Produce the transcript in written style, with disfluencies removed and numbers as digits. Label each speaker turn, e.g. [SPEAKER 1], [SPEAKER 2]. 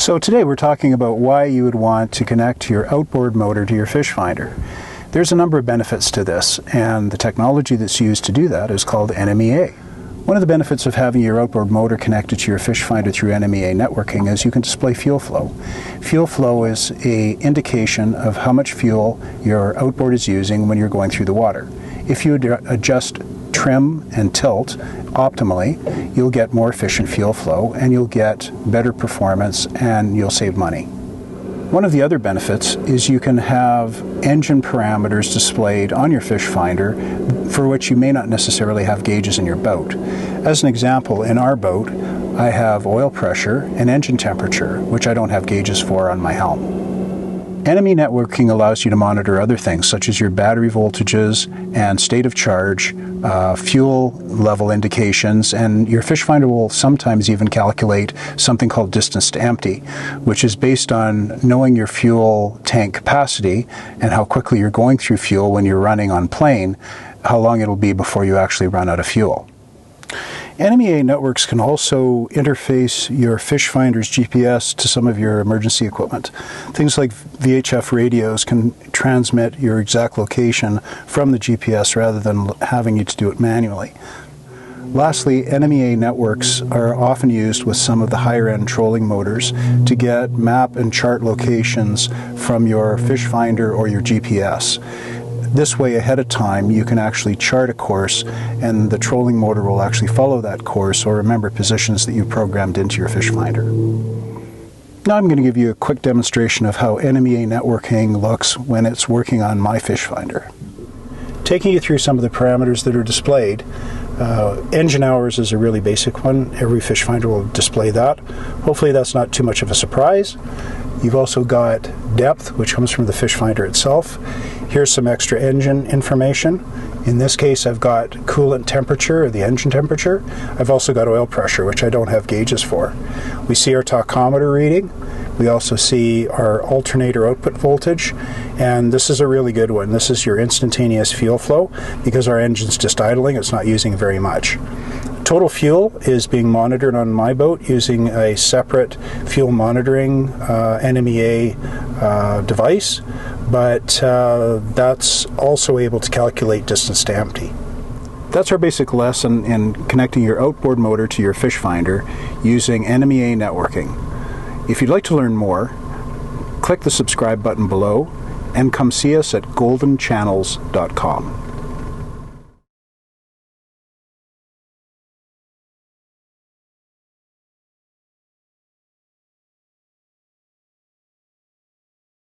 [SPEAKER 1] So today we're talking about why you would want to connect your outboard motor to your fish finder. There's a number of benefits to this, and the technology that's used to do that is called NMEA. One of the benefits of having your outboard motor connected to your fish finder through NMEA networking is you can display fuel flow. Fuel flow is an indication of how much fuel your outboard is using when you're going through the water. If you adjust trim and tilt optimally, you'll get more efficient fuel flow and you'll get better performance and you'll save money. One of the other benefits is you can have engine parameters displayed on your fish finder for which you may not necessarily have gauges in your boat. As an example, in our boat, I have oil pressure and engine temperature, which I don't have gauges for on my helm. NMEA networking allows you to monitor other things such as your battery voltages and state of charge, fuel level indications, and your fish finder will sometimes even calculate something called distance to empty, which is based on knowing your fuel tank capacity and how quickly you're going through fuel when you're running on plane, how long it'll be before you actually run out of fuel. NMEA networks can also interface your fish finder's GPS to some of your emergency equipment. Things like VHF radios can transmit your exact location from the GPS rather than having you to do it manually. Lastly, NMEA networks are often used with some of the higher-end trolling motors to get map and chart locations from your fish finder or your GPS. This way, ahead of time, you can actually chart a course and the trolling motor will actually follow that course or remember positions that you programmed into your fish finder. Now I'm going to give you a quick demonstration of how NMEA networking looks when it's working on my fish finder. Taking you through some of the parameters that are displayed, engine hours is a really basic one. Every fish finder will display that. Hopefully that's not too much of a surprise. You've also got depth, which comes from the fish finder itself. Here's some extra engine information. In this case, I've got coolant temperature, or the engine temperature. I've also got oil pressure, which I don't have gauges for. We see our tachometer reading. We also see our alternator output voltage, and this is a really good one. This is your instantaneous fuel flow. Because our engine's just idling, it's not using very much. Total fuel is being monitored on my boat using a separate fuel monitoring NMEA device, but that's also able to calculate distance to empty. That's our basic lesson in connecting your outboard motor to your fish finder using NMEA networking. If you'd like to learn more, click the subscribe button below and come see us at goldenchannels.com.